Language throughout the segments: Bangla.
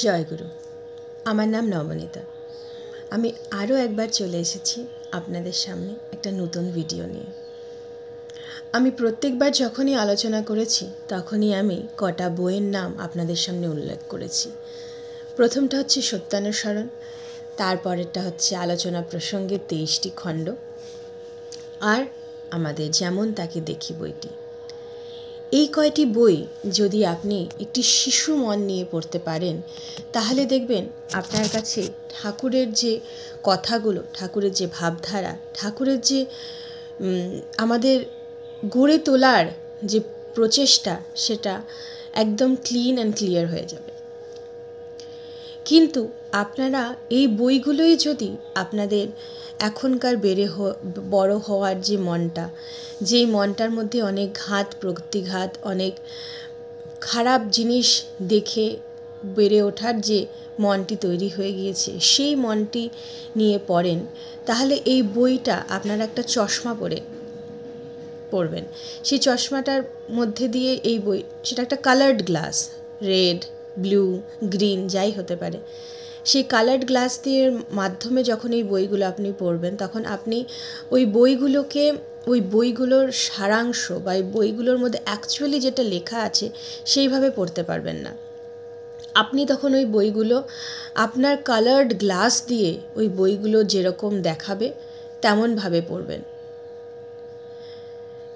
জয়গুরু। আমার নাম নবনীতা। আমি আরও একবার চলে এসেছি আপনাদের সামনে একটা নতুন ভিডিও নিয়ে। আমি প্রত্যেকবার যখনই আলোচনা করেছি তখনই আমি কটা বইয়ের নাম আপনাদের সামনে উল্লেখ করেছি। প্রথমটা হচ্ছে সত্যানুসরণ, তারপরেরটা হচ্ছে আলোচনা প্রসঙ্গে 23টি খণ্ড, আর আমাদের যেমন তাকে দেখি বইটি। এই কয়টি বই যদি আপনি একটি শিশু মন নিয়ে পড়তে পারেন তাহলে দেখবেন আপনার কাছে ঠাকুরের যে কথাগুলো, ঠাকুরের যে ভাবধারা, ঠাকুরের যে আমাদের গড়ে তোলার যে প্রচেষ্টা, সেটা একদম ক্লিন অ্যান্ড ক্লিয়ার হয়ে যাবে। কিন্তু আপনারা এই বইগুলোই যদি আপনাদের এখনকার বড় হওয়ার যে মনটা, যেই মনটার মধ্যে অনেক ঘাত প্রতিঘাত, অনেক খারাপ জিনিস দেখে বেড়ে ওঠার যে মনটি তৈরি হয়ে গিয়েছে, সেই মনটি নিয়ে পড়েন, তাহলে এই বইটা আপনারা একটা চশমা পড়বেন। সেই চশমাটার মধ্যে দিয়ে এই বই, সেটা একটা coloured glass, red, blue, green যাই হতে পারে, সেই কালার্ড গ্লাস দিয়ে মাধ্যমে যখন এই বইগুলো আপনি পড়বেন, তখন আপনি ওই বইগুলোর সারাংশ বা এই বইগুলোর মধ্যে অ্যাকচুয়ালি যেটা লেখা আছে সেইভাবে পড়তে পারবেন না। আপনি তখন ওই বইগুলো আপনার কালার্ড গ্লাস দিয়ে ওই বইগুলো যেরকম দেখাবে তেমনভাবে পড়বেন।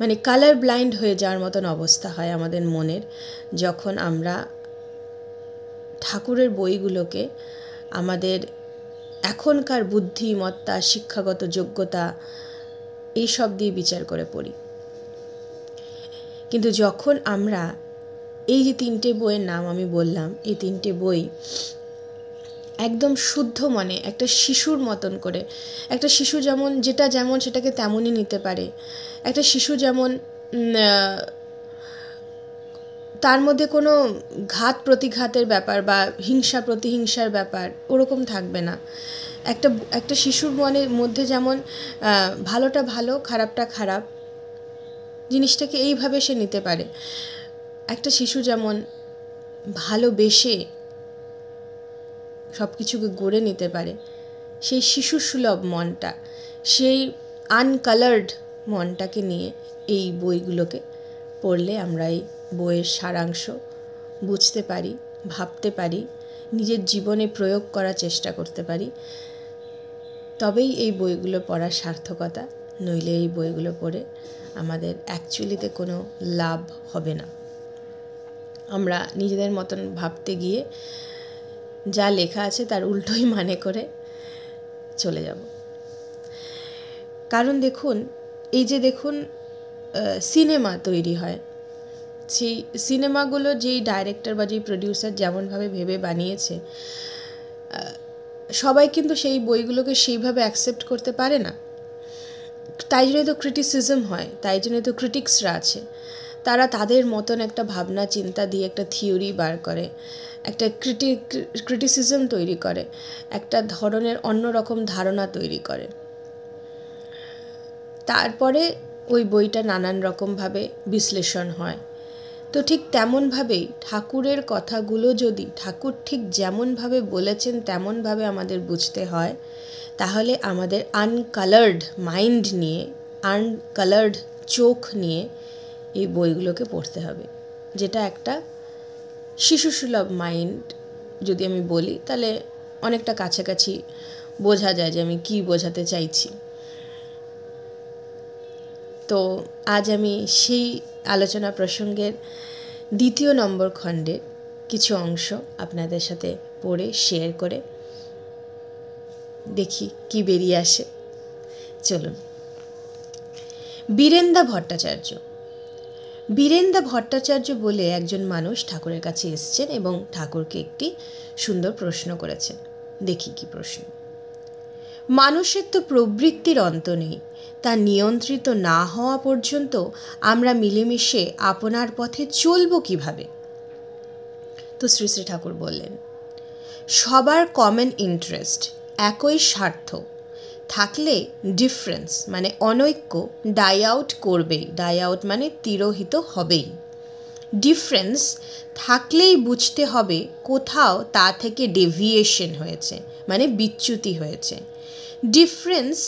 মানে কালার ব্লাইন্ড হয়ে যাওয়ার মতন অবস্থা হয় আমাদের মনের, যখন আমরা ঠাকুরের বইগুলোকে আমাদের এখনকার বুদ্ধিমত্তা, শিক্ষাগত যোগ্যতা এইসব দিয়ে বিচার করে পড়ি। কিন্তু যখন আমরা এই যে 3টে বইয়ের নাম আমি বললাম, এই 3টে বই একদম শুদ্ধ মনে একটা শিশুর মতন করে, একটা শিশু যেটা যেমন সেটাকে তেমনই নিতে পারে, একটা শিশু যেমন তার মধ্যে কোনো ঘাত প্রতিঘাতের ব্যাপার বা হিংসা প্রতিহিংসার ব্যাপার ওরকম থাকবে না। একটা শিশুর মনের মধ্যে যেমন ভালোটা ভালো, খারাপটা খারাপ, জিনিসটাকে এইভাবে সে নিতে পারে। একটা শিশু যেমন ভালোবেসে সব কিছুকে গড়ে নিতে পারে, সেই শিশু সুলভ মনটা, সেই আনকালার্ড মনটাকে নিয়ে এই বইগুলোকে পড়লে আমরা এই বইয়ের সারাংশ বুঝতে পারি, ভাবতে পারি, নিজের জীবনে প্রয়োগ করার চেষ্টা করতে পারি। তবেই এই বইগুলো পড়ার সার্থকতা, নইলে এই বইগুলো পড়ে আমাদের অ্যাকচুয়ালিতে কোনো লাভ হবে না। আমরা নিজেদের মতন ভাবতে গিয়ে যা লেখা আছে তার উল্টোই মানে করে চলে যাব। কারণ দেখুন, সিনেমা তৈরি হয়, সেই সিনেমাগুলো যেই ডাইরেক্টর বা যেই প্রডিউসার যেমনভাবে ভেবে বানিয়েছে, সবাই কিন্তু সেই বইগুলোকে সেইভাবে অ্যাকসেপ্ট করতে পারে না। তাই জন্যই তো ক্রিটিসিজম হয়, তাই জন্যই তো ক্রিটিক্সরা আছে। তারা তাদের মতন একটা ভাবনা চিন্তা দিয়ে একটা থিওরি বার করে, একটা ক্রিটিসিজম তৈরি করে, একটা ধরনের অন্যরকম ধারণা তৈরি করে। তারপরে ওই বইটা নানান রকমভাবে বিশ্লেষণ হয়। তো ঠিক তেমনভাবেই ঠাকুরের কথাগুলো যদি ঠাকুর ঠিক যেমনভাবে বলেছেন তেমনভাবে আমাদের বুঝতে হয়, তাহলে আমাদের আনকালার্ড মাইন্ড নিয়ে, আনকালার্ড চোখ নিয়ে এই বইগুলোকে পড়তে হবে। যেটা একটা শিশুসুলভ মাইন্ড যদি আমি বলি, তাহলে অনেকটা কাছাকাছি বোঝা যায় যে আমি কী বোঝাতে চাইছি। তো আজ আমি সেই আলোচনা প্রসঙ্গের 2 নম্বর খণ্ডের কিছু অংশ আপনাদের সাথে পড়ে শেয়ার করে দেখি কি বেরিয়ে আসে। চলুন। বীরেন্দা ভট্টাচার্য বলে একজন মানুষ ঠাকুরের কাছে এসেছেন এবং ঠাকুরকে একটি সুন্দর প্রশ্ন করেছেন। দেখি কি প্রশ্ন। মানুষের তো প্রবৃত্তির অন্ত নেই, তা নিয়ন্ত্রিত না হওয়া পর্যন্ত আমরা মিলেমিশে আপনার পথে চলব কিভাবে? তো শ্রী শ্রী ঠাকুর বললেন, সবার কমন ইন্টারেস্ট, একই স্বার্থ থাকলে ডিফারেন্স মানে অনৈক্য ডাই আউট করবেই। ডাই আউট মানে তিরোহিত হবেই। ডিফারেন্স থাকলেই বুঝতে হবে কোথাও তা থেকে ডেভিয়েশন হয়েছে, মানে বিচ্যুতি হয়েছে। ডিফারেন্স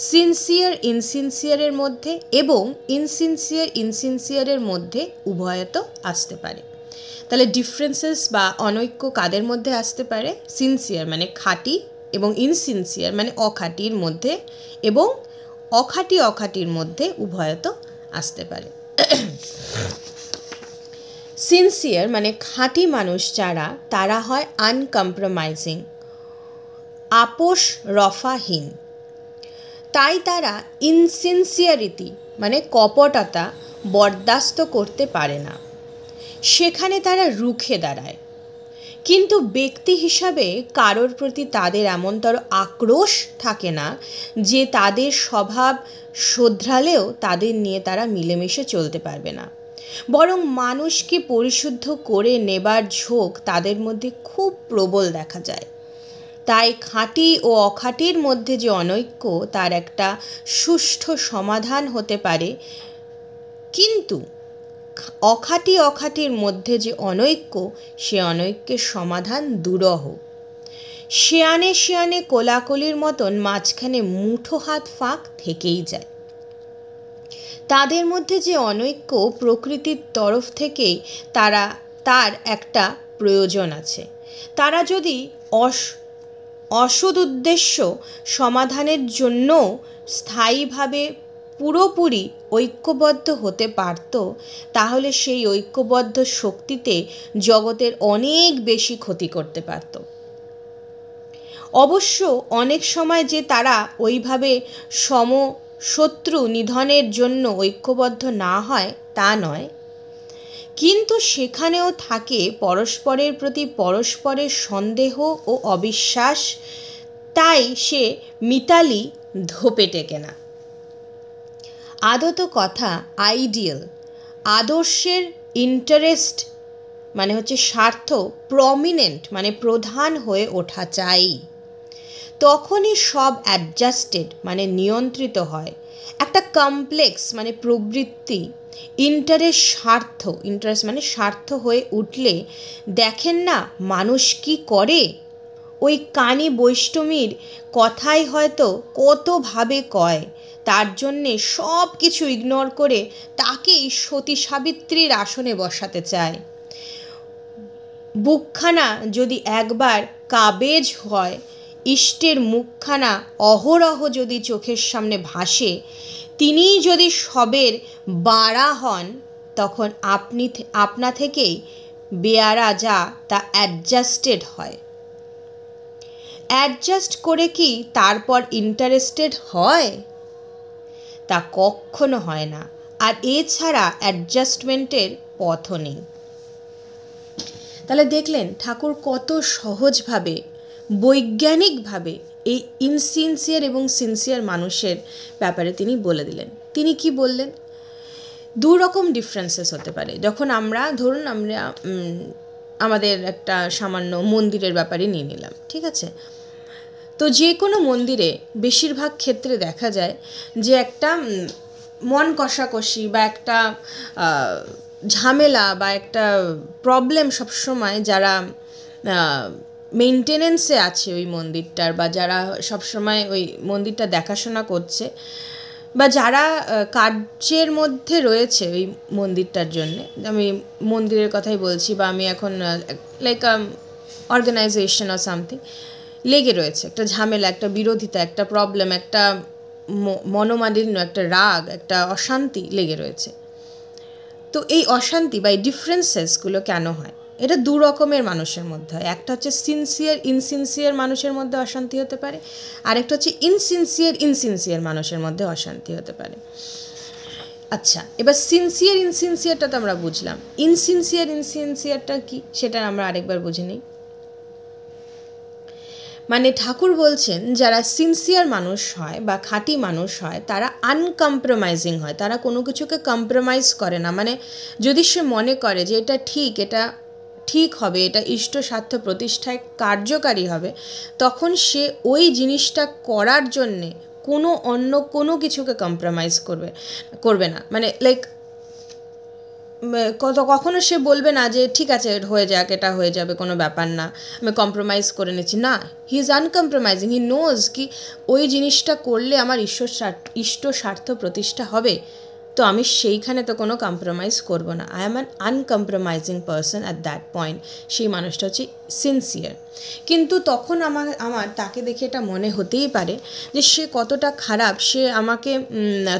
সিনসিয়ার ইনসিনসিয়ারের মধ্যে এবং ইনসিনসিয়ার ইনসিনসিয়ারের মধ্যে উভয়ত আসতে পারে। তাহলে ডিফারেন্সেস বা অনৈক্য কাদের মধ্যে আসতে পারে? সিনসিয়ার মানে খাঁটি এবং ইনসিনসিয়ার মানে অখাঁটির মধ্যে, এবং অখাঁটির মধ্যে উভয়ত আসতে পারে। সিনসিয়ার মানে খাঁটি মানুষ যারা, তারা হয় আনকম্প্রোমাইজিং, আপোষ রফাহীন। তাই তারা ইনসিনসিয়ারিটি মানে কপটতা বরদাস্ত করতে পারে না, সেখানে তারা রুখে দাঁড়ায়। কিন্তু ব্যক্তি হিসাবে কারোর প্রতি তাদের এমনতর আক্রোশ থাকে না যে তাদের স্বভাব শোধরালেও তাদের নিয়ে তারা মিলেমিশে চলতে পারবে না। বরং মানুষকে পরিশুদ্ধ করে নেবার ঝোঁক তাদের মধ্যে খুব প্রবল দেখা যায়। তাই খাঁটি ও অখাঁটির মধ্যে যে অনৈক্য, তার একটা সুষ্ঠু সমাধান হতে পারে, কিন্তু অখাঁটির মধ্যে যে অনৈক্য, সে অনৈক্যের সমাধান দুরূহ। শেয়ানে কোলাকুলির মতন মাঝখানে মুঠো হাত ফাঁক থেকেই যায়। তাদের মধ্যে যে অনৈক্য, প্রকৃতির তরফ থেকেই তার একটা প্রয়োজন আছে। তারা যদি অসৎ উদ্দেশ্য সমাধানের জন্য স্থায়ীভাবে পুরোপুরি ঐক্যবদ্ধ হতে পারত, তাহলে সেই ঐক্যবদ্ধ শক্তিতে জগতের অনেক বেশি ক্ষতি করতে পারত। অবশ্য অনেক সময় যে তারা ওইভাবে শত্রু নিধনের জন্য ঐক্যবদ্ধ না হয় তা নয়, কিন্তু সেখানেও থাকে পরস্পরের প্রতি পরস্পরের সন্দেহ ও অবিশ্বাস। তাই সে মিতালি ধোপে টেকে না। আদত কথা আইডিয়াল, আদর্শের ইন্টারেস্ট মানে হচ্ছে স্বার্থ প্রমিনেন্ট মানে প্রধান হয়ে ওঠা চাই, তখনই সব অ্যাডজাস্টেড মানে নিয়ন্ত্রিত হয়। একটা কমপ্লেক্স মানে প্রবৃত্তি ইন্টারেস্ট মানে স্বার্থ হয়ে উঠলে দেখেন না মানুষ কি করে। ওই কানি বৈষ্ণবীর কথাই হয়তো কতভাবে কয়, তার জন্যে সব কিছু ইগনোর করে তাকেই সতী সাবিত্রীর আসনে বসাতে চায়। বুকখানা যদি একবার কাবেজ হয়, ইষ্টের মুখখানা অহরহ যদি চোখের সামনে ভাসে, তিনিই যদি সবের বাড়া হন, তখন আপনা থেকেই বেয়ারা যা তা অ্যাডজাস্টেড হয়। অ্যাডজাস্ট করে কি তারপর ইন্টারেস্টেড হয়? তা কখনো হয় না। আর এছাড়া অ্যাডজাস্টমেন্টের পথও নেই। তাহলে দেখলেন ঠাকুর কত সহজভাবে বৈজ্ঞানিকভাবে এই ইনসিনসিয়ার এবং সিনসিয়ার মানুষের ব্যাপারে তিনি বলে দিলেন। তিনি কি বললেন? দু রকম ডিফারেন্সেস হতে পারে। যখন আমরা ধরুন আমরা আমাদের একটা সামান্য মন্দিরের ব্যাপারে নিয়ে নিলাম, ঠিক আছে? তো যে কোনো মন্দিরে বেশিরভাগ ক্ষেত্রে দেখা যায় যে একটা মন কষাকষি বা একটা ঝামেলা বা একটা প্রবলেম সবসময় যারা মেনটেনেন্সে আছে ওই মন্দিরটার, বা যারা সবসময় ওই মন্দিরটা দেখাশোনা করছে, বা যারা কার্যের মধ্যে রয়েছে ওই মন্দিরটার জন্যে, আমি মন্দিরের কথাই বলছি, বা আমি এখন লাইক অর্গানাইজেশন অর সামথিং, লেগে রয়েছে একটা ঝামেলা, একটা বিরোধিতা, একটা প্রবলেম, একটা মনোমালিন্য, একটা রাগ, একটা অশান্তি লেগে রয়েছে। তো এই অশান্তি বা এই ডিফারেন্সেসগুলো কেন হয়? এটা দু রকমের মানুষের মধ্যে হয়। একটা হচ্ছে সিনসিয়ার ইনসিনসিয়ার মানুষের মধ্যে অশান্তি হতে পারে, আর একটা হচ্ছে ইনসিনসিয়ার মানুষের মধ্যে অশান্তি হতে পারে। আচ্ছা, এবার সিনসিয়ার ইনসিনসিয়ারটা তো আমরা বুঝলাম। ইনসিনসিয়ারটা কি সেটা আমরা আরেকবার বুঝে নিই। মানে ঠাকুর বলছেন যারা সিনসিয়ার মানুষ হয় বা খাঁটি মানুষ হয়, তারা আনকম্প্রোমাইজিং হয়, তারা কোনো কিছুকে কম্প্রোমাইজ করে না। মানে যদি সে মনে করে যে এটা ঠিক হবে, এটা ইষ্ট স্বার্থ প্রতিষ্ঠায় কার্যকারী হবে, তখন সে ওই জিনিসটা করার জন্যে অন্য কোনো কিছুকে কম্প্রোমাইজ করবে না। মানে লাইক কখনো সে বলবে না যে ঠিক আছে হয়ে যাক, এটা হয়ে যাবে, কোনো ব্যাপার না, আমি কম্প্রোমাইজ করে নিচ্ছি। না, he is uncompromising. He knows কি ওই জিনিসটা করলে আমার ইষ্ট স্বার্থ প্রতিষ্ঠা হবে, তো আমি সেইখানে তো কোনো কম্প্রোমাইজ করব না। I am an uncompromising person at that point. সেই মানুষটা হচ্ছে সিনসিয়ার। কিন্তু তখন আমার তাকে দেখে এটা মনে হতেই পারে যে সে কতটা খারাপ, সে আমাকে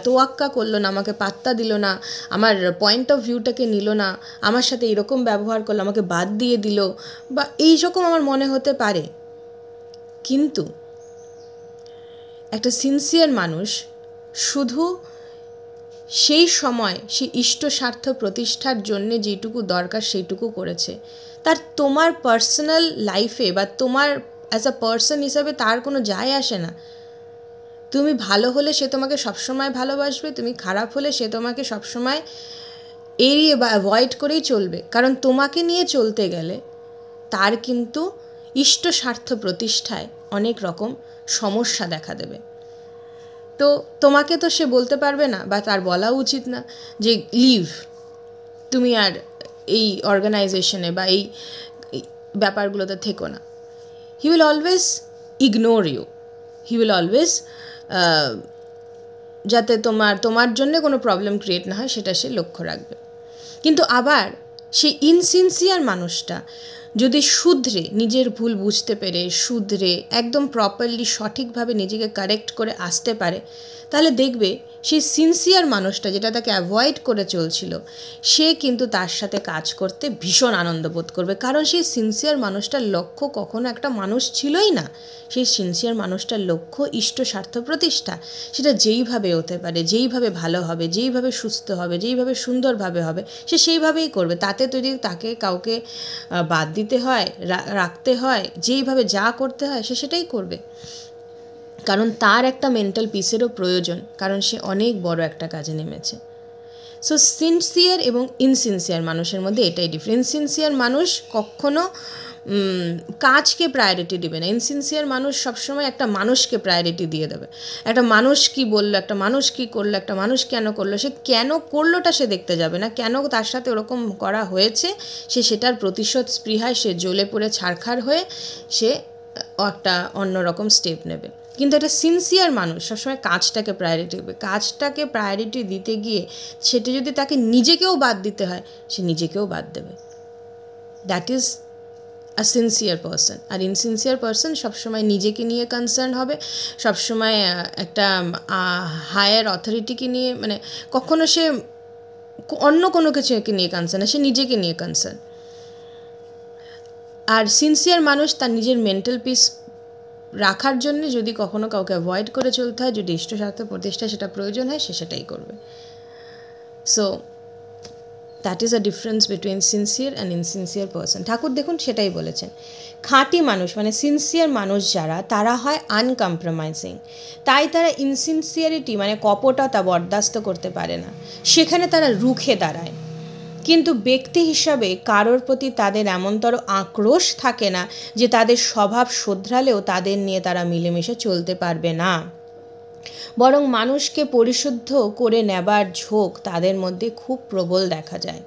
তোয়াক্কা করলো না, আমাকে পাত্তা দিল না, আমার পয়েন্ট অফ ভিউটাকে নিল না, আমার সাথে এরকম ব্যবহার করলো, আমাকে বাদ দিয়ে দিল, বা এইরকম আমার মনে হতে পারে। কিন্তু একটা সিনসিয়ার মানুষ শুধু সেই সময় সে ইষ্ট স্বার্থ প্রতিষ্ঠার জন্যে যেটুকু দরকার সেইটুকু করেছে। তার তোমার পার্সোনাল লাইফে বা তোমার অ্যাজ আ পার্সন হিসাবে তার কোনো যায় আসে না। তুমি ভালো হলে সে তোমাকে সবসময় ভালোবাসবে, তুমি খারাপ হলে সে তোমাকে সবসময় এড়িয়ে বা অ্যাভয়েড করেই চলবে। কারণ তোমাকে নিয়ে চলতে গেলে তার কিন্তু ইষ্ট স্বার্থ প্রতিষ্ঠায় অনেক রকম সমস্যা দেখা দেবে। তো তোমাকে তো সে বলতে পারবে না, বা তার বলা উচিত না যে লিভ, তুমি আর এই অর্গানাইজেশনে বা এই ব্যাপারগুলোতে থেকো না। He will always ignore you, he will always, যাতে তোমার জন্য কোনো প্রবলেম ক্রিয়েট না হয় সেটা সে লক্ষ্য রাখবে। কিন্তু আবার সেই ইনসিনসিয়ার মানুষটা যদি শুধরে, নিজের ভুল বুঝতে পেরে শুধরে একদম প্রপারলি সঠিকভাবে নিজেকে কারেক্ট করে আসতে পারে, তাহলে দেখবে সেই সিনসিয়ার মানুষটা যেটা তাকে অ্যাভয়েড করে চলছিল, সে কিন্তু তার সাথে কাজ করতে ভীষণ আনন্দ বোধ করবে। কারণ সেই সিনসিয়ার মানুষটার লক্ষ্য কখনো একটা মানুষ ছিলই না। সেই সিনসিয়ার মানুষটার লক্ষ্য ইষ্ট স্বার্থ প্রতিষ্ঠা। সেটা যেইভাবে হতে পারে, যেইভাবে ভালো হবে, যেইভাবে সুস্থ হবে, যেইভাবে সুন্দরভাবে হবে, সে সেইভাবেই করবে। তাতে যদি তাকে কাউকে বাদ দিতে হয়, রাখতে হয়, যেইভাবে যা করতে হয় সে সেটাই করবে। কারণ তার একটা মেন্টাল পিসেরও প্রয়োজন, কারণ সে অনেক বড় একটা কাজে নেমেছে। সো সিনসিয়ার এবং ইনসিনসিয়ার মানুষের মধ্যে এটাই ডিফারেন্স। ইনসিনসিয়ার মানুষ কখনো কাজকে প্রায়োরিটি দেবে না। ইনসিনসিয়ার মানুষ সবসময় একটা মানুষকে প্রায়োরিটি দিয়ে দেবে। একটা মানুষ কি বললো, একটা মানুষ কি করলো, একটা মানুষ কেন করলো, সে কেন করলোটা সে দেখতে যাবে না, কেন তার সাথে ওরকম করা হয়েছে সে সেটার প্রতিশোধ স্পৃহায় সে জ্বলে পড়ে ছারখার হয়ে সে একটা অন্যরকম স্টেপ নেবে। কিন্তু একটা সিনসিয়ার মানুষ সবসময় কাজটাকে প্রায়োরিটি দেবে। কাজটাকে প্রায়োরিটি দিতে গিয়ে সেটা যদি তাকে নিজেকেও বাদ দিতে হয়, সে নিজেকেও বাদ দেবে। That is a sincere person. আর ইনসিনসিয়ার পারসন সবসময় নিজেকে নিয়ে কনসার্ন হবে, সবসময় একটা হায়ার অথরিটিকে নিয়ে, মানে কখনো সে অন্য কোনো কিছুকে নিয়ে কনসার্ন না, সে নিজেকে নিয়ে কনসার্ন। আর সিনসিয়ার মানুষ তার নিজের মেন্টাল পিস রাখার জন্য যদি কখনো কাউকে অ্যাভয়েড করে চলতে হয়, যদি ইষ্ট স্বার্থ প্রতিষ্ঠা সেটা প্রয়োজন হয়, সে সেটাই করবে। So that is a difference between sincere and insincere person. Thakur দেখুন সেটাই বলেছেন। খাঁটি মানুষ মানে সিনসিয়ার মানুষ যারা, তারা হয় আনকম্প্রোমাইজিং। তাই তারা ইনসিনসিয়ারিটি মানে কপটতা বরদাস্ত করতে পারে না, সেখানে তারা রুখে দাঁড়ায়। কিন্তু ব্যক্তি হিসাবে কারোর প্রতি তাদের এমনতর আক্রোশ থাকে না যে তাদের স্বভাব শোধরালেও তাদের নিয়ে তারা মিলেমিশে চলতে পারবে না। বরং মানুষকে পরিশুদ্ধ করে নেবার ঝোঁক তাদের মধ্যে খুব প্রবল দেখা যায়।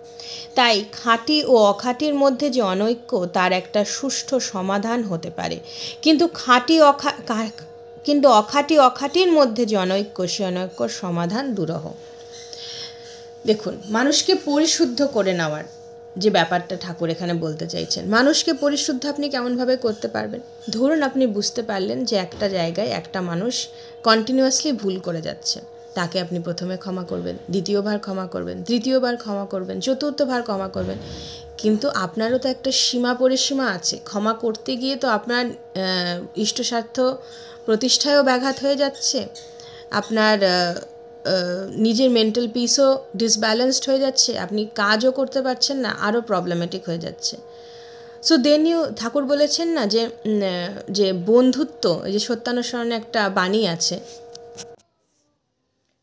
তাই খাঁটি ও অখাঁটির মধ্যে যে অনৈক্য, তার একটা সুষ্ঠু সমাধান হতে পারে। কিন্তু অখাঁটির মধ্যে যে অনৈক্য, সে অনৈক্যর সমাধান দুরূহ। দেখুন, মানুষকে পরিশুদ্ধ করে নেওয়ার যে ব্যাপারটা ঠাকুর এখানে বলতে চাইছেন, মানুষকে পরিশুদ্ধ আপনি কেমনভাবে করতে পারবেন? ধরুন আপনি বুঝতে পারলেন যে একটা জায়গায় একটা মানুষ কন্টিনিউয়াসলি ভুল করে যাচ্ছে। তাকে আপনি প্রথমে ক্ষমা করবেন, দ্বিতীয়বার ক্ষমা করবেন, তৃতীয়বার ক্ষমা করবেন, চতুর্থবার ক্ষমা করবেন। কিন্তু আপনারও তো একটা সীমা পরিসীমা আছে। ক্ষমা করতে গিয়ে তো আপনার ইষ্টস্বার্থ প্রতিষ্ঠায়ও ব্যাঘাত হয়ে যাচ্ছে, আপনার নিজের মেন্টাল পিসও ডিসব্যালেন্সড হয়ে যাচ্ছে, আপনি কাজও করতে পারছেন না, আরও প্রবলেমেটিক হয়ে যাচ্ছে। সো দেন ঠাকুর বলেছেন না যে বন্ধুত্ব, এই যে সত্যানুসরণে একটা বাণী আছে,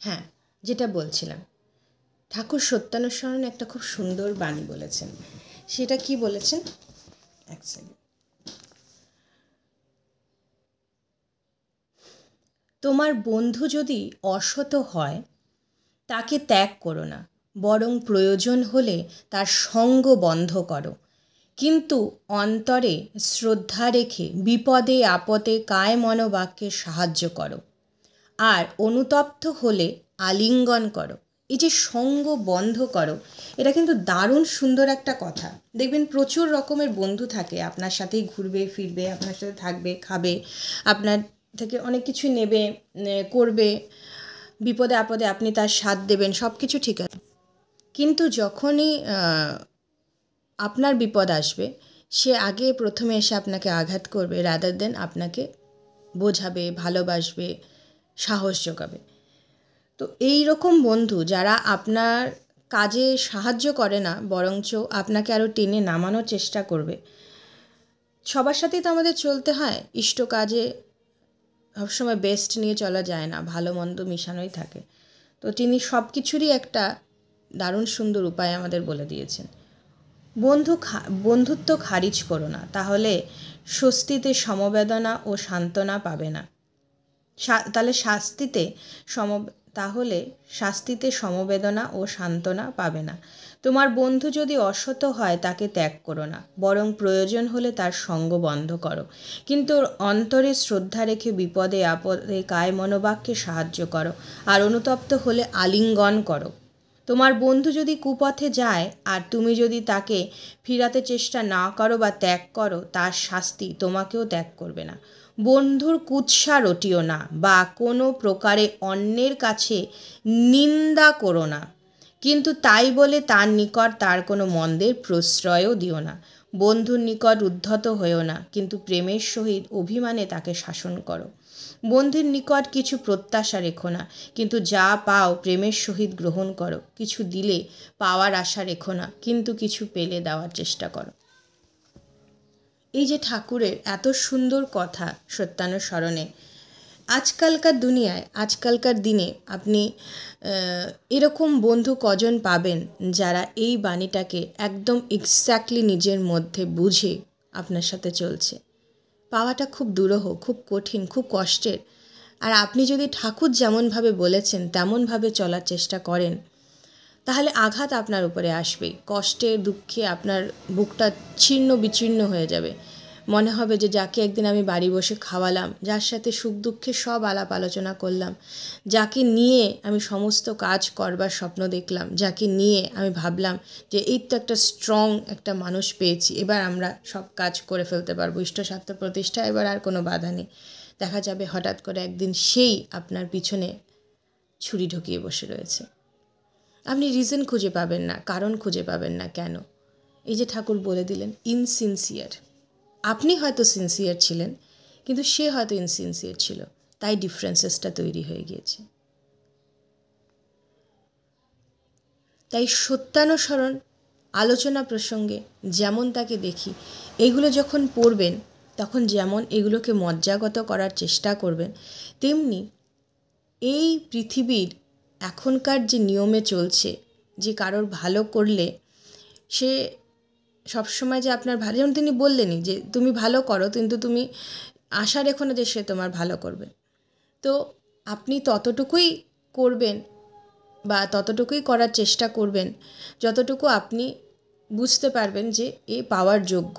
হ্যাঁ যেটা বলছিলাম, ঠাকুর সত্যানুসরণে একটা খুব সুন্দর বাণী বলেছেন। সেটা কি বলেছেন, এক সেকেন্ড। তোমার বন্ধু যদি অসৎ হয় তাকে ত্যাগ করো না, বরং প্রয়োজন হলে তার সঙ্গ বন্ধ করো, কিন্তু অন্তরে শ্রদ্ধা রেখে বিপদে আপদে কায় মনোবাক্যে সাহায্য করো। আর অনুতপ্ত হলে আলিঙ্গন করো। এই যে সঙ্গ বন্ধ করো, এটা কিন্তু দারুণ সুন্দর একটা কথা। দেখবেন প্রচুর রকমের বন্ধু থাকে, আপনার সাথেই ঘুরবে ফিরবে, আপনার সাথে থাকবে, খাবে, আপনার থেকে অনেক কিছু নেবে, করবে, বিপদে আপদে আপনি তার সাথ দেবেন, সব কিছু ঠিক আছে। কিন্তু যখনই আপনার বিপদ আসবে, সে আগে প্রথমে এসে আপনাকে আঘাত করবে, রাদার দেন আপনাকে বোঝাবে, ভালোবাসবে, সাহস যোগাবে। তো এই রকম বন্ধু যারা আপনার কাজে সাহায্য করে না, বরঞ্চ আপনাকে আরও টেনে নামানোর চেষ্টা করবে। সবার সাথেই তো আমাদের চলতে হয়, ইষ্ট কাজে সবসময় বেস্ট নিয়ে চলা যায় না, ভালো মন্দ মিশানোই থাকে। তো তিনি সব কিছুরই একটা দারুণ সুন্দর উপায় আমাদের বলে দিয়েছেন। বন্ধুত্ব খারিজ করো না, তাহলে স্বস্তিতে সমবেদনা ও সান্ত্বনা পাবে না। তাহলে শাস্তিতে সমবেদনা ও সান্ত্বনা পাবে না। তোমার বন্ধু যদি অসৎ হয় তাকে ত্যাগ করো না, বরং প্রয়োজন হলে তার সঙ্গ বন্ধ করো, কিন্তু অন্তরে শ্রদ্ধা রেখে বিপদে আপদে কায় মনোবাক্যে সাহায্য করো। আর অনুতপ্ত হলে আলিঙ্গন করো। তোমার বন্ধু যদি কুপথে যায় আর তুমি যদি তাকে ফিরাতে চেষ্টা না করো বা ত্যাগ করো, তার শাস্তি তোমাকেও ত্যাগ করবে না। বন্ধুর কুৎসা রটিও না, বা কোনো প্রকারে অন্যের কাছে নিন্দা করো না, কিন্তু তাই বলে তার নিকট তার কোনো মন্দের প্রশ্রয়ও দিও না। বন্ধুর নিকট উদ্ধত হয়েও না, কিন্তু প্রেমের সহিত অভিমানে তাকে শাসন করো। বন্ধুর নিকট কিছু প্রত্যাশা রেখো না, কিন্তু যা পাও প্রেমের সহিত গ্রহণ করো। কিছু দিলে পাওয়ার আশা রেখো না, কিন্তু কিছু পেলে দেওয়ার চেষ্টা করো। এই যে ঠাকুরের এত সুন্দর কথা সত্যানুসরণে, আজকালকার দুনিয়ায়, আজকালকার দিনে আপনি এরকম বন্ধু কজন পাবেন যারা এই বাণীটাকে একদম এক্স্যাক্টলি নিজের মধ্যে বুঝে আপনার সাথে চলছে? পাওয়াটা খুব দুরূহ, খুব কঠিন, খুব কষ্টের। আর আপনি যদি ঠাকুর যেমনভাবে বলেছেন তেমনভাবে চলার চেষ্টা করেন, তাহলে আঘাত আপনার উপরে আসবেই। কষ্টে দুঃখে আপনার বুকটা ছিন্ন বিচ্ছিন্ন হয়ে যাবে। মনে হবে যে যাকে একদিন আমি বাড়ি বসে খাওয়ালাম, যার সাথে সুখ দুঃখে সব আলাপ আলোচনা করলাম, যাকে নিয়ে আমি সমস্ত কাজ করবার স্বপ্ন দেখলাম, যাকে নিয়ে আমি ভাবলাম যে এই তো একটা স্ট্রং একটা মানুষ পেয়েছি, এবার আমরা সব কাজ করে ফেলতে পারবো, ইষ্টস্বার্থ প্রতিষ্ঠা, এবার আর কোনো বাধা নেই। দেখা যাবে হঠাৎ করে একদিন সেই আপনার পিছনে ছুরি ঢুকিয়ে বসে রয়েছে। আপনি রিজন খুঁজে পাবেন না, কারণ খুঁজে পাবেন না। কেন? এই যে ঠাকুর বলে দিলেন, ইনসিনসিয়ার। আপনি হয়তো সিনসিয়ার ছিলেন, কিন্তু সে হয়তো ইনসিনসিয়ার ছিল, তাই ডিফারেন্সেসটা তৈরি হয়ে গিয়েছে। তাই সত্যানুসরণ আলোচনা প্রসঙ্গে যেমন তাকে দেখি, এগুলো যখন পড়বেন তখন যেমন এগুলোকে মজ্জাগত করার চেষ্টা করবেন, তেমনি এই পৃথিবীর এখনকার যে নিয়মে চলছে, যে কারোর ভালো করলে সে সবসময় যে আপনার ভালো, যেমন তিনি বললেনই যে তুমি ভালো করো, কিন্তু তুমি আশা রেখো না যে সে তোমার ভালো করবে। তো আপনি ততটুকুই করবেন বা ততটুকুই করার চেষ্টা করবেন যতটুকু আপনি বুঝতে পারবেন যে এ পাওয়ার যোগ্য।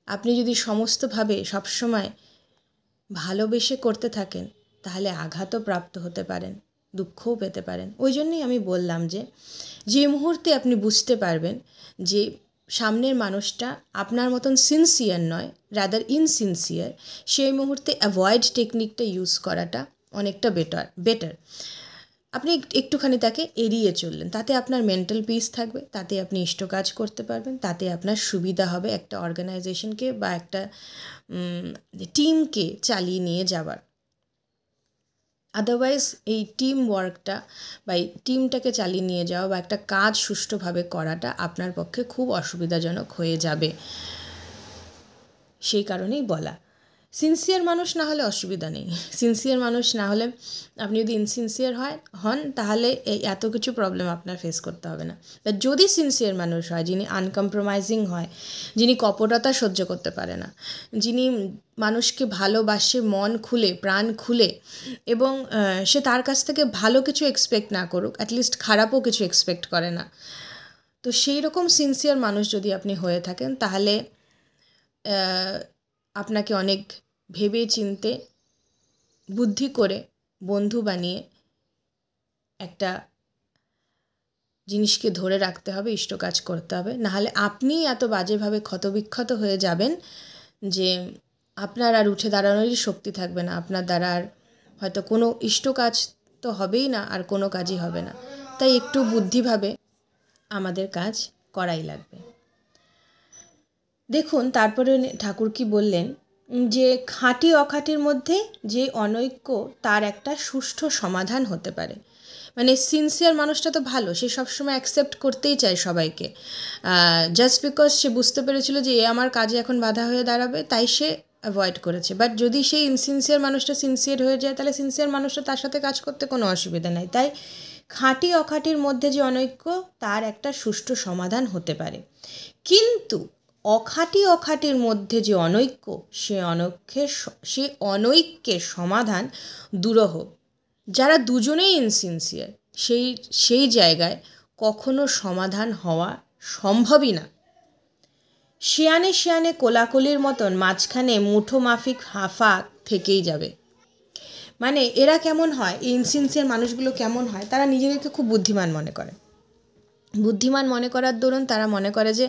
আপনি যদি সমস্তভাবে সবসময় ভালোবেসে করতে থাকেন, তাহলে আঘাতও প্রাপ্ত হতে পারেন, দুঃখও পেতে পারেন। ওই জন্যই আমি বললাম যে মুহূর্তে আপনি বুঝতে পারবেন যে সামনের মানুষটা আপনার মতন সিনসিয়ার নয়, রাদার ইনসিনসিয়ার, সেই মুহূর্তে অ্যাভয়েড টেকনিকটা ইউজ করাটা অনেকটা বেটার। আপনি একটুখানি তাকে এড়িয়ে চললেন, তাতে আপনার মেন্টাল পিস থাকবে, তাতে আপনি ইষ্ট কাজ করতে পারবেন, তাতে আপনার সুবিধা হবে একটা অর্গানাইজেশনকে বা একটা টিমকে চালিয়ে নিয়ে যাবার। আদারওয়াইজ এই টিম ওয়ার্কটা বা এই টিমটাকে চালিয়ে নিয়ে যাওয়া বা একটা কাজ সুষ্ঠুভাবে করাটা আপনার পক্ষে খুব অসুবিধাজনক হয়ে যাবে। সেই কারণেই বলা, সিনসিয়ার মানুষ না হলে অসুবিধা নেই, সিনসিয়ার মানুষ না হলে, আপনি যদি ইনসিনসিয়ার হন তাহলে এই এত কিছু প্রবলেম আপনার ফেস করতে হবে না। তা যদি সিনসিয়ার মানুষ হয়, যিনি আনকম্প্রোমাইজিং হয়, যিনি কপটতা সহ্য করতে পারে না, যিনি মানুষকে ভালোবাসে মন খুলে প্রাণ খুলে, এবং সে তার কাছ থেকে ভালো কিছু এক্সপেক্ট না করুক, অ্যাটলিস্ট খারাপও কিছু এক্সপেক্ট করে না, তো সেই রকম সিনসিয়ার মানুষ যদি আপনি হয়ে থাকেন তাহলে আপনাকে অনেক ভেবে চিনতে বুদ্ধি করে বন্ধু বানিয়ে একটা জিনিসকে ধরে রাখতে হবে, ইষ্ট কাজ করতে হবে, নাহলে আপনি এত বাজেভাবে ক্ষতবিক্ষত হয়ে যাবেন যে আপনার আর উঠে দাঁড়ানোরই শক্তি থাকবে না, আপনার দ্বারা আর হয়তো কোনো ইষ্ট কাজ তো হবেই না, আর কোনো কাজই হবে না। তাই একটু বুদ্ধিভাবে আমাদের কাজ করাই লাগবে। দেখুন তারপরে ঠাকুর কি বললেন, যে খাঁটি অখাঁটির মধ্যে যে অনৈক্য তার একটা সুষ্ঠু সমাধান হতে পারে। মানে সিনসিয়ার মানুষটা তো ভালো, সে সবসময় অ্যাকসেপ্ট করতেই চায় সবাইকে, জাস্ট বিকজ সে বুঝতে পেরেছিল যে এ আমার কাজে এখন বাধা হয়ে দাঁড়াবে, তাই সে অ্যাভয়েড করেছে। বাট যদি সেই ইনসিনসিয়ার মানুষটা সিনসিয়ার হয়ে যায় তাহলে সিনসিয়ার মানুষটা তার সাথে কাজ করতে কোনো অসুবিধা নেই। তাই খাঁটি অখাঁটির মধ্যে যে অনৈক্য তার একটা সুষ্ঠু সমাধান হতে পারে, কিন্তু অখাঁটির মধ্যে যে অনৈক্য সে অনৈক্যের সমাধান দুরূহ। যারা দুজনেই ইনসিনসিয়ার সেই জায়গায় কখনো সমাধান হওয়া সম্ভবই না। শিয়ানে কোলাকুলির মতন মাঝখানে মুঠো মাফিক ফাঁক থেকেই যাবে। মানে এরা কেমন হয়, ইনসিনসিয়ার মানুষগুলো কেমন হয়, তারা নিজেদেরকে খুব বুদ্ধিমান মনে করে। বুদ্ধিমান মনে করার দরুন তারা মনে করে যে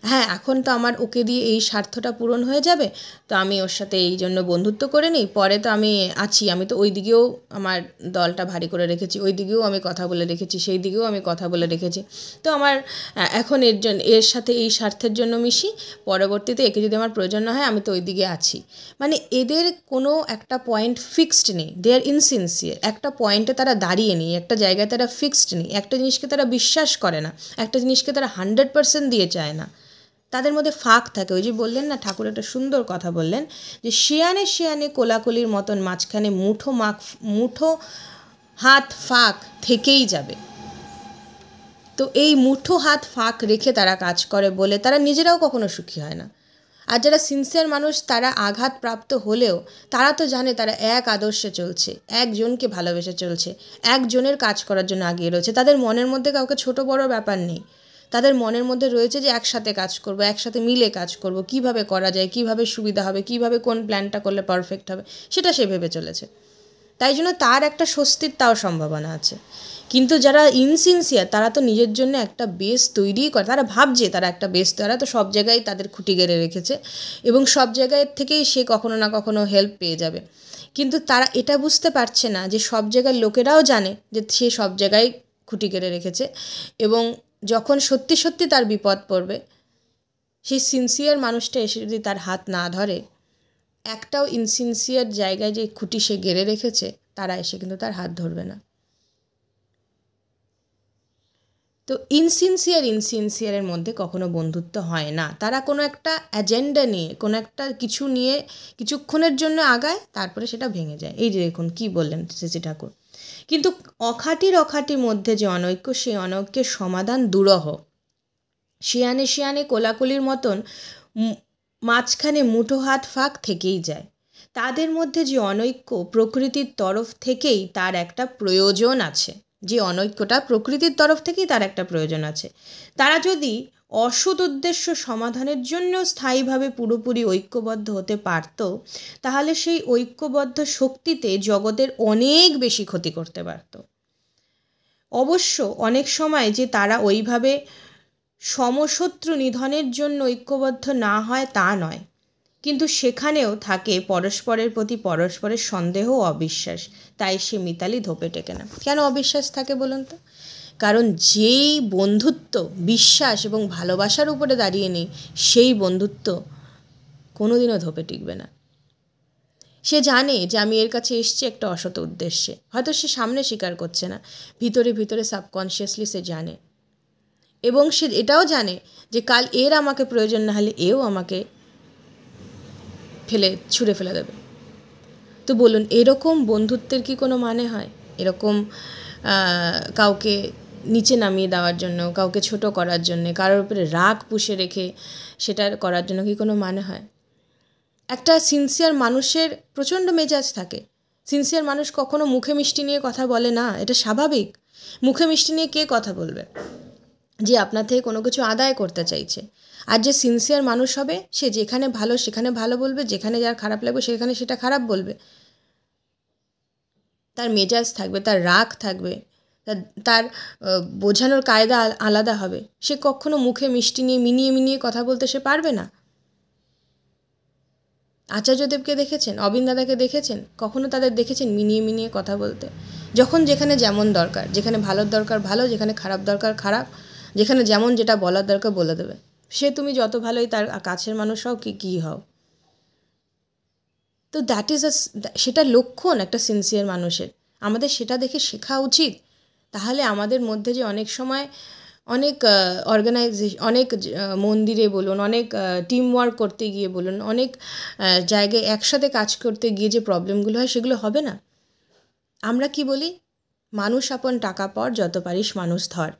হ্যাঁ এখন তো আমার ওকে দিয়ে এই স্বার্থটা পূরণ হয়ে যাবে, তো আমি ওর সাথে এই জন্য বন্ধুত্ব করে নিই, পরে তো আমি আছি, আমি তো ওই দিকেও আমার দলটা ভারী করে রেখেছি, ওই দিকেও আমি কথা বলে রেখেছি, সেই দিকেও আমি কথা বলে রেখেছি, তো আমার এখন এর সাথে এই স্বার্থের জন্য মিশি, পরবর্তীতে একে যদি আমার প্রয়োজন না হয় আমি তো ওই দিকে আছি। মানে এদের কোনো একটা পয়েন্ট ফিক্সড নেই, দে আর ইনসিনসিয়ার। একটা পয়েন্টে তারা দাঁড়িয়ে নেই, একটা জায়গায় তারা ফিক্সড নেই, একটা জিনিসকে তারা বিশ্বাস করে না, একটা জিনিসকে তারা 100% দিয়ে চায় না, তাদের মধ্যে ফাঁক থাকে। ওই যে বললেন না, ঠাকুর একটা সুন্দর কথা বললেন যে শিয়ানে কোলাকুলির মতন মাঝখানে মুঠো হাত ফাঁক থেকেই যাবে। তো এই মুঠো হাত ফাঁক রেখে তারা কাজ করে বলে তারা নিজেরাও কখনো সুখী হয় না। আর যারা সিনসিয়ার মানুষ তারা আঘাতপ্রাপ্ত হলেও তারা তো জানে তারা এক আদর্শে চলছে, একজনকে ভালোবেসে চলছে, একজনের কাজ করার জন্য আগিয়ে রয়েছে। তাদের মনের মধ্যে কাউকে ছোট বড় ব্যাপার নেই, তাদের মনের মধ্যে রয়েছে যে একসাথে কাজ করব, একসাথে মিলে কাজ করব, কিভাবে করা যায়, কিভাবে সুবিধা হবে, কিভাবে কোন প্ল্যানটা করলে পারফেক্ট হবে, সেটা সে ভেবে চলেছে। তাই জন্য তার একটা স্বস্তির তাও সম্ভাবনা আছে। কিন্তু যারা ইনসিনসিয়ার তারা তো নিজের জন্য একটা বেস তৈরিই করে, তারা ভাবছে তারা একটা বেস, তারা তো সব জায়গায় তাদের খুঁটি গেড়ে রেখেছে এবং সব জায়গায় থেকেই সে কখনো না কখনো হেল্প পেয়ে যাবে। কিন্তু তারা এটা বুঝতে পারছে না যে সব জায়গার লোকেরাও জানে যে সে সব জায়গায় খুঁটি গেড়ে রেখেছে, এবং যখন সত্যি সত্যি তার বিপদ পড়বে সেই সিনসিয়ার মানুষটা এসে যদি তার হাত না ধরে, একটাও ইনসিনসিয়ার জায়গায় যে খুঁটি সে গেড়ে রেখেছে তারা এসে কিন্তু তার হাত ধরবে না। তো ইনসিনসিয়ারের মধ্যে কখনো বন্ধুত্ব হয় না। তারা কোনো একটা অ্যাজেন্ডা নিয়ে, কোনো একটা কিছু নিয়ে কিছুক্ষণের জন্য আগায়, তারপরে সেটা ভেঙে যায়। এই যে দেখুন কী বললেন শ্রী ঠাকুর। কিন্তু অখাঁটির মধ্যে যে অনৈক্য, সেই অনৈক্যের সমাধান দুরূহ। শিয়ানে কোলাকুলির মতন মাঝখানে মুঠো হাত ফাঁক থেকেই যায়। তাদের মধ্যে যে অনৈক্য প্রকৃতির তরফ থেকেই তার একটা প্রয়োজন আছে, যে অনৈক্যটা প্রকৃতির তরফ থেকেই তার একটা প্রয়োজন আছে। তারা যদি অসৎ উদ্দেশ্য সমাধানের জন্য স্থায়ীভাবে পুরোপুরি ঐক্যবদ্ধ হতে পারত, তাহলে সেই ঐক্যবদ্ধ শক্তিতে জগতের অনেক বেশি ক্ষতি করতে পারত। অবশ্য অনেক সময় যে তারা ওইভাবে সমশত্রু নিধনের জন্য ঐক্যবদ্ধ না হয় তা নয়, কিন্তু সেখানেও থাকে পরস্পরের প্রতি পরস্পরের সন্দেহ ও অবিশ্বাস। তাই সে মিতালি ধোপে টেকে না। কেন অবিশ্বাস থাকে বলুন তো? কারণ যেই বন্ধুত্ব বিশ্বাস এবং ভালোবাসার উপরে দাঁড়িয়ে নেই, সেই বন্ধুত্ব কোনোদিনও ধোপে টিকবে না। সে জানে যে আমি এর কাছে এসছি একটা অসৎ উদ্দেশ্যে, হয়তো সে সামনে স্বীকার করছে না, ভিতরে সাবকনশিয়াসলি সে জানে, এবং সে এটাও জানে যে কাল এর আমাকে প্রয়োজন না হলে এও আমাকে ছুঁড়ে ফেলে দেবে। তো বলুন, এরকম বন্ধুত্বের কি কোনো মানে হয়? এরকম কাউকে নিচে নামিয়ে দেওয়ার জন্য, কাউকে ছোট করার জন্য, কারোর উপরে রাগ পুষে রেখে সেটা করার জন্য কি কোনো মানে হয়? একটা সিনসিয়ার মানুষের প্রচণ্ড মেজাজ থাকে। সিনসিয়ার মানুষ কখনো মুখে মিষ্টি নিয়ে কথা বলে না, এটা স্বাভাবিক। মুখে মিষ্টি নিয়ে কে কথা বলবে যে আপনার থেকে কোনো কিছু আদায় করতে চাইছে? আর যে সিনসিয়ার মানুষ হবে, সে যেখানে ভালো সেখানে ভালো বলবে, যেখানে যার খারাপ লাগবে সেখানে সেটা খারাপ বলবে। তার মেজাজ থাকবে, তার রাগ থাকবে, তার বোঝানোর কায়দা আলাদা হবে। সে কখনো মুখে মিষ্টি নিয়ে মিনিয়ে কথা বলতে সে পারবে না। আচার্যদেবকে দেখেছেন, অবিন দাদাকে দেখেছেন, কখনো তাদের দেখেছেন মিনিয়ে কথা বলতে? যখন যেখানে যেমন দরকার, যেখানে ভালোর দরকার ভালো, যেখানে খারাপ দরকার খারাপ, যেখানে যেমন যেটা বলার দরকার বলে দেবে। সে তুমি যত ভালোই তার কাছের মানুষ হও কী হও। তো দ্যাট ইজ সেটা লক্ষণ একটা সিনসিয়ার মানুষের। আমাদের সেটা দেখে শেখা উচিত। তাহলে আমাদের মধ্যে যে অনেক সময় অনেক অনেক মন্দিরে বলুন, অনেক টিম ওয়ার্ক করতে গিয়ে বলুন, অনেক জায়গায় একসাথে কাজ করতে গিয়ে যে প্রবলেমগুলো হয় সেগুলো হবে না। আমরা কি বলি? মানুষ আপন টাকা পর, যত পারিস মানুষ ধর।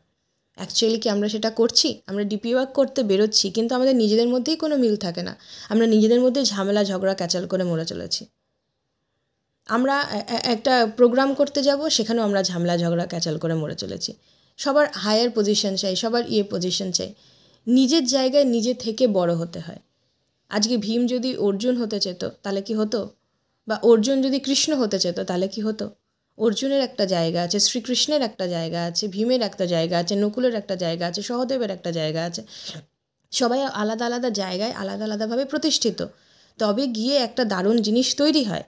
অ্যাকচুয়ালি কি আমরা সেটা করছি? আমরা ডিপি ওয়ার্ক করতে বেরোচ্ছি, কিন্তু আমাদের নিজেদের মধ্যেই কোনো মিল থাকে না। আমরা নিজেদের মধ্যেই ঝামেলা ঝগড়া ক্যাচাল করে মরে চলেছি। আমরা একটা প্রোগ্রাম করতে যাব, সেখানেও আমরা ঝামেলা ঝগড়া ক্যাচাল করে মরে চলেছি। সবার হায়ার পজিশন চাই, সবার পজিশন চাই। নিজের জায়গায় নিজে থেকে বড় হতে হয়। আজকে ভীম যদি অর্জুন হতে চেত তাহলে কি হতো? বা অর্জুন যদি কৃষ্ণ হতে চেত তাহলে কি হতো? অর্জুনের একটা জায়গা আছে, শ্রীকৃষ্ণের একটা জায়গা আছে, ভীমের একটা জায়গা আছে, নকুলের একটা জায়গা আছে, সহদেবের একটা জায়গা আছে। সবাই আলাদা আলাদা জায়গায় আলাদা আলাদাভাবে প্রতিষ্ঠিত, তবে গিয়ে একটা দারুণ জিনিস তৈরি হয়।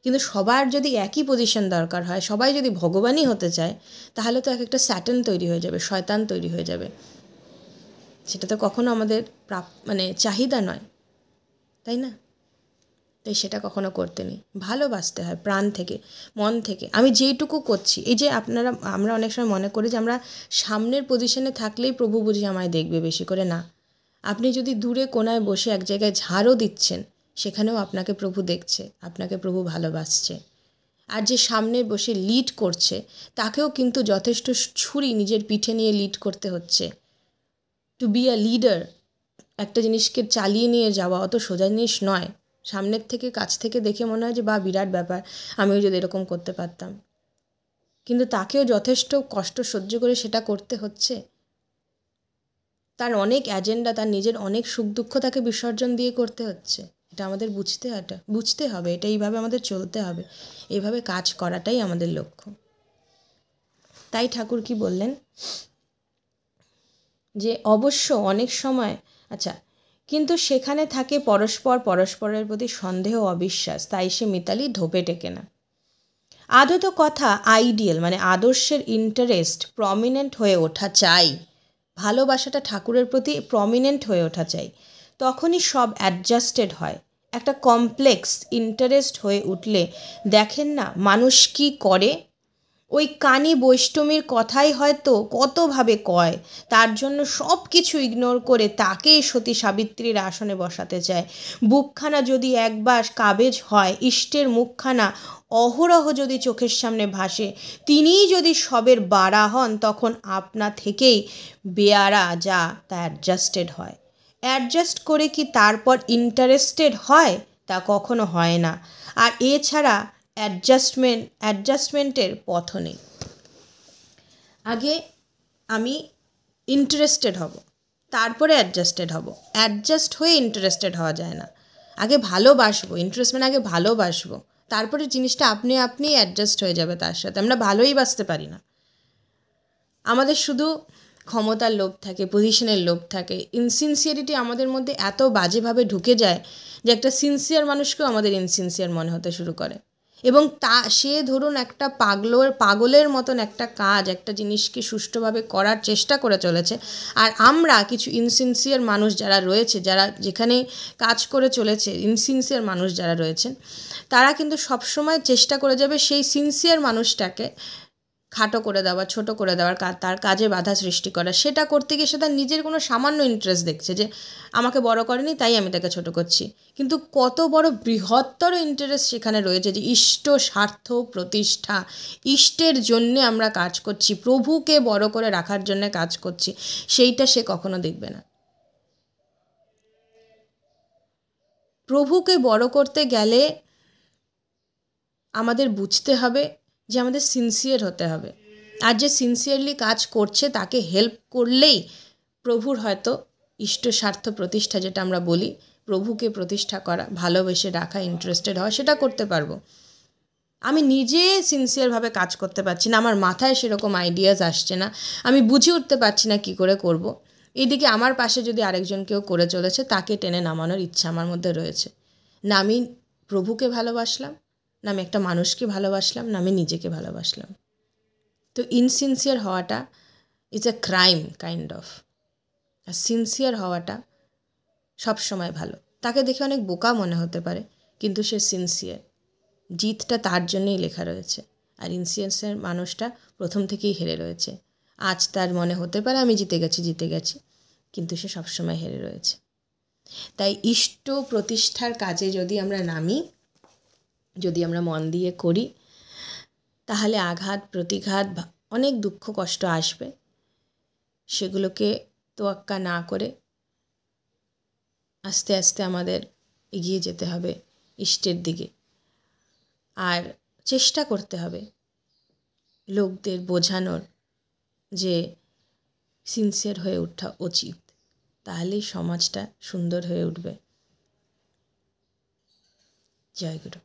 কিন্তু সবার যদি একই পজিশন দরকার হয়, সবাই যদি ভগবানই হতে চায়, তাহলে তো একটা স্যাটান তৈরি হয়ে যাবে, শয়তান তৈরি হয়ে যাবে। সেটা তো কখনো আমাদের চাহিদা নয়, তাই না? তাই সেটা কখনো করতে নেই। ভালোবাসতে হয় প্রাণ থেকে, মন থেকে। আমি যেইটুকু করছি, এই যে আমরা অনেক সময় মনে করি যে আমরা সামনের পজিশনে থাকলেই প্রভু বুঝি আমায় দেখবে বেশি করে। না, আপনি যদি দূরে কোনায় বসে এক জায়গায় ঝাড়ও দিচ্ছেন, সেখানেও আপনাকে প্রভু দেখছে, আপনাকে প্রভু ভালোবাসছে। আর যে সামনে বসে লিড করছে, তাকেও কিন্তু যথেষ্ট ছুরি নিজের পিঠে নিয়ে লিড করতে হচ্ছে। টু বি আ লিডার, একটা জিনিসকে চালিয়ে নিয়ে যাওয়া অত সোজা জিনিস নয়। সামনের থেকে, কাছ থেকে দেখে মনে হয় যে বা বিরাট ব্যাপার, আমিও যদি এরকম করতে পারতাম। কিন্তু তাকেও যথেষ্ট কষ্ট সহ্য করে সেটা করতে হচ্ছে। তার অনেক এজেন্ডা, তার নিজের অনেক সুখ দুঃখ তাকে বিসর্জন দিয়ে করতে হচ্ছে। এটা আমাদের বুঝতে হবে। এটা এইভাবে আমাদের চলতে হবে, এইভাবে কাজ করাটাই আমাদের লক্ষ্য। তাই ঠাকুর কি বললেন যে অবশ্য অনেক সময় কিন্তু সেখানে থাকে পরস্পরের প্রতি সন্দেহ অবিশ্বাস, তাই সে মিতালি ধোপে টেকে না। আদৌ তো কথা আইডিয়াল, আদর্শের ইন্টারেস্ট প্রমিনেন্ট হয়ে ওঠা চাই, ভালোবাসাটা ঠাকুরের প্রতি প্রমিনেন্ট হয়ে ওঠা চাই। তখনই সব অ্যাডজাস্টেড হয়। একটা কমপ্লেক্স ইন্টারেস্ট হয়ে উঠলে দেখেন না মানুষ কি করে। ওই কানি বৈষ্ণবীর কথাই হয়তো কতভাবে কয়, তার জন্য সব কিছু ইগনোর করে তাকেই সতী সাবিত্রীর আসনে বসাতে চায়। বুকখানা যদি একবার কাবেজ হয়, ইষ্টের মুখখানা অহরহ যদি চোখের সামনে ভাসে, তিনিই যদি সবের বাড়া হন, তখন আপনা থেকেই বেয়ারা যা তা অ্যাডজাস্টেড হয়। অ্যাডজাস্ট করে কি তারপর ইন্টারেস্টেড হয়? তা কখনো হয় না। আর এছাড়া অ্যাডজাস্টমেন্টের পথ নেই। আগে আমি ইন্টারেস্টেড হব, তারপরে অ্যাডজাস্টেড হব। অ্যাডজাস্ট হয়ে ইন্টারেস্টেড হওয়া যায় না। আগে ভালোবাসবো, আগে ভালোবাসবো, তারপরে জিনিসটা আপনি অ্যাডজাস্ট হয়ে যাবে তার সাথে। আমরা ভালোই বাসতে পারি না। আমাদের শুধু ক্ষমতার লোভ থাকে, পজিশনের লোভ থাকে। ইনসিনসিয়ারিটি আমাদের মধ্যে এত বাজেভাবে ঢুকে যায় যে একটা সিনসিয়ার মানুষকেও আমাদের ইনসিনসিয়ার মনে হতে শুরু করে। এবং সে ধরুন একটা পাগলের মতন একটা কাজ, একটা জিনিসকে সুষ্ঠুভাবে করার চেষ্টা করে চলেছে। আর আমরা কিছু ইনসিনসিয়ার মানুষ যারা রয়েছে, যারা যেখানে কাজ করে চলেছে, ইনসিনসিয়ার মানুষ যারা রয়েছেন, তারা কিন্তু সবসময় চেষ্টা করে যাবে সেই সিনসিয়ার মানুষটাকে খাটো করে দেওয়া, ছোট করে দেওয়ার, তার কাজে বাধা সৃষ্টি করা, সেটা করতে গিয়ে সে তার নিজের কোনো সামান্য ইন্টারেস্ট দেখছে যে আমাকে বড় করেনি তাই আমি তাকে ছোট করছি। কিন্তু কত বড় বৃহত্তর ইন্টারেস্ট সেখানে রয়েছে যে ইষ্ট স্বার্থ প্রতিষ্ঠা, ইষ্টের জন্যে আমরা কাজ করছি, প্রভুকে বড় করে রাখার জন্য কাজ করছি, সেইটা সে কখনো দেখবে না। প্রভুকে বড় করতে গেলে আমাদের বুঝতে হবে যে আমাদের সিনসিয়ার হতে হবে। আর যে সিনসিয়ারলি কাজ করছে তাকে হেল্প করলেই প্রভুর হয়তো ইষ্ট স্বার্থ প্রতিষ্ঠা, যেটা আমরা বলি, প্রভুকে প্রতিষ্ঠা করা, ভালোবেসে রাখা, ইন্টারেস্টেড হওয়া, সেটা করতে পারবো। আমি নিজে সিনসিয়ারভাবে কাজ করতে পারছি না, আমার মাথায় সেরকম আইডিয়াস আসছে না, আমি বুঝে উঠতে পারছি না কী করে করব। এইদিকে আমার পাশে যদি আরেকজন কেউ করে চলেছে, তাকে টেনে নামানোর ইচ্ছা আমার মধ্যে রয়েছে। না আমি প্রভুকে ভালোবাসলাম, না আমি একটা মানুষকে ভালোবাসলাম, না আমি নিজেকে ভালোবাসলাম। তো ইনসিনসিয়ার হওয়াটা is a crime kind of. আর সিনসিয়ার হওয়াটা সবসময় ভালো। তাকে দেখে অনেক বোকা মনে হতে পারে, কিন্তু সে সিনসিয়ার, জিতটা তার জন্যই লেখা রয়েছে। আর ইনসিনসিয়ার মানুষটা প্রথম থেকেই হেরে রয়েছে। আজ তার মনে হতে পারে আমি জিতে গেছি, কিন্তু সে সবসময় হেরে রয়েছে। তাই ইষ্ট প্রতিষ্ঠার কাজে যদি আমরা নামি, যদি আমরা মন দিয়ে করি, তাহলে আঘাত প্রতিঘাত অনেক দুঃখ কষ্ট আসবে, সেগুলোকে তোয়াক্কা না করে আস্তে আস্তে আমাদের এগিয়ে যেতে হবে ইষ্টের দিকে। আর চেষ্টা করতে হবে লোকদের বোঝানোর যে সিনসিয়ার হয়ে ওঠা উচিত, তাহলেই সমাজটা সুন্দর হয়ে উঠবে। জয় গুরু।